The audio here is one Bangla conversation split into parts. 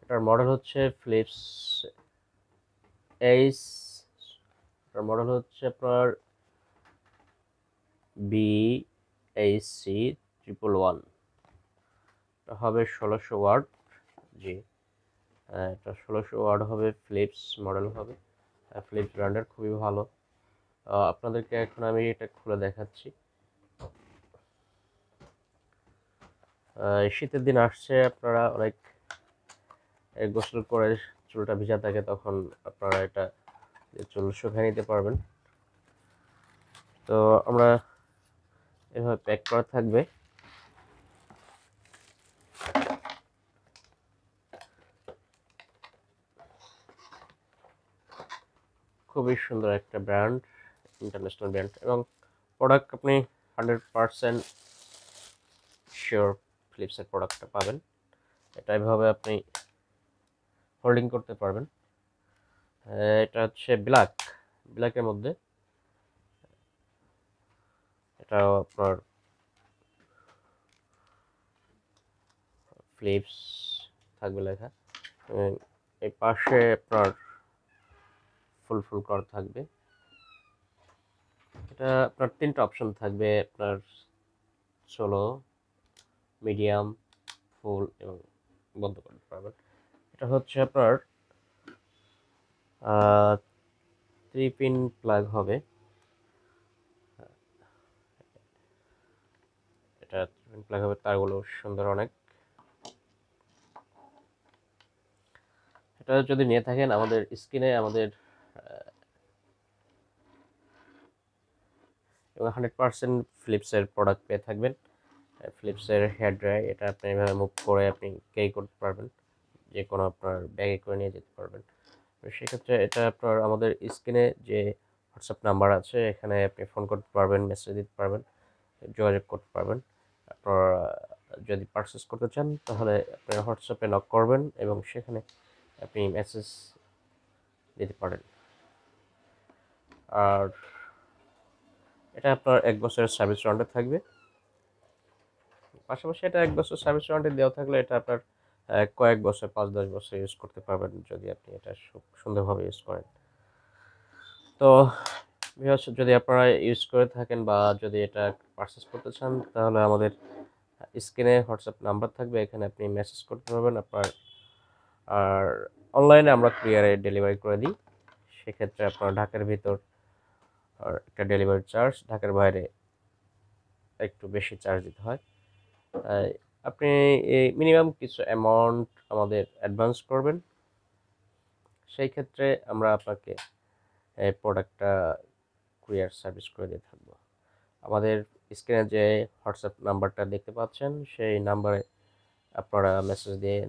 এটার মডেল হচ্ছে ফিলিপস এইচ, এটার মডেল হচ্ছে আপনার BHC111। এটা হবে 1600 ওয়াট। জি, এটা 1600 ওয়াট হবে, ফিলিপস মডেল হবে, ফিলিপস ব্র্যান্ডের, খুবই ভালো। আপনাদেরকে এখন আমি এটা খুলে দেখাচ্ছি। শীতের দিন আসছে, আপনারা অনেক গোসল করে চুলটা ভিজা থাকে, তখন আপনারা এটা চুল শুকিয়ে নিতে পারবেন। তো আমরা এভাবে প্যাক করা থাকবে। খুবই সুন্দর একটা ব্র্যান্ড, ইন্টারন্যাশনাল ব্র্যান্ড, এবং প্রোডাক্ট আপনি 100% শিওর ফিলিপসের প্রোডাক্টটা পাবেন। এটা এভাবে আপনি হোল্ডিং করতে পারবেন। এটা হচ্ছে ব্ল্যাকের মধ্যে, এটাও আপনার ফিলিপস থাকবে লেখা। এই পাশে আপনার ফুল করা থাকবে। এটা আপনার 3টা অপশন থাকবে, আপনার সোলো, মিডিয়াম, ফুল এবং বন্ধ করতে পারবেন। এটা হচ্ছে আপনার 3 পিন প্লাগ হবে। এটা 3 পিন প্লাগ হবে, তারগুলো সুন্দর অনেক। এটা যদি নিয়ে থাকেন, আমাদের স্ক্রিনে আমাদের 100% ফিলিপসের প্রোডাক্ট পেয়ে থাকবেন। ফিলিপসের হেয়ার ড্রাই, এটা আপনি এভাবে মুভ করে আপনি ক্যারি করতে পারবেন, যে কোনো আপনার ব্যাগে করে নিয়ে যেতে পারবেন। সেক্ষেত্রে এটা আপনার আমাদের স্ক্রিনে যে হোয়াটসঅ্যাপ নাম্বার আছে, এখানে আপনি ফোন করতে পারবেন, মেসেজ দিতে পারবেন, যোগাযোগ করতে পারবেন। আপনার যদি পারচেস করতে চান, তাহলে আপনি হোয়াটসঅ্যাপে নক করবেন এবং সেখানে আপনি মেসেজ দিতে পারেন। আর এটা আপনার 1 বছরের সার্ভিস ওয়ারেন্টি থাকবে। পাশাপাশি এটা 1 বছর সার্ভিস ওয়ারেন্টি দেওয়া থাকলে এটা আপনার কয়েক বছর, 5-10 বছর ইউজ করতে পারবেন, যদি আপনি এটা সুন্দরভাবে ইউজ করেন। তো যদি আপনারা ইউজ করে থাকেন বা যদি এটা পারচেস করতে চান, তাহলে আমাদের স্ক্রিনে হোয়াটসঅ্যাপ নাম্বার থাকবে, এখানে আপনি মেসেজ করতে পারবেন আপনার। আর অনলাইনে আমরা কুরিয়ারে ডেলিভারি করে দিই। সেক্ষেত্রে আপনার ঢাকার ভিতর আর একটা ডেলিভারি চার্জ, ঢাকার বাইরে একটু বেশি চার্জ দিতে হয়। আপনি মিনিমাম কিছু অ্যামাউন্ট আমাদের অ্যাডভান্স করবেন, সেই ক্ষেত্রে আমরা আপনাকে এই প্রোডাক্টটা কুরিয়ার সার্ভিস করে দিয়ে থাকবো। আমাদের স্ক্রিনে যে হোয়াটসঅ্যাপ নাম্বারটা দেখতে পাচ্ছেন, সেই নাম্বারে আপনারা মেসেজ দিয়ে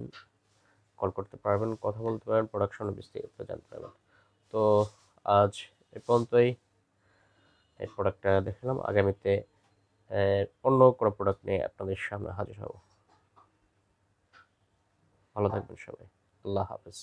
কল করতে পারবেন, কথা বলতে পারবেন, প্রোডাকশন বিস্তারিত জানতে পারবেন। তো আজ এ পর্যন্তই, এই প্রোডাক্টটা দেখলাম। আগামীতে অন্য কোনো প্রোডাক্ট নিয়ে আপনাদের সামনে হাজির হব। ভালো থাকবেন সবাই। আল্লাহ হাফেজ।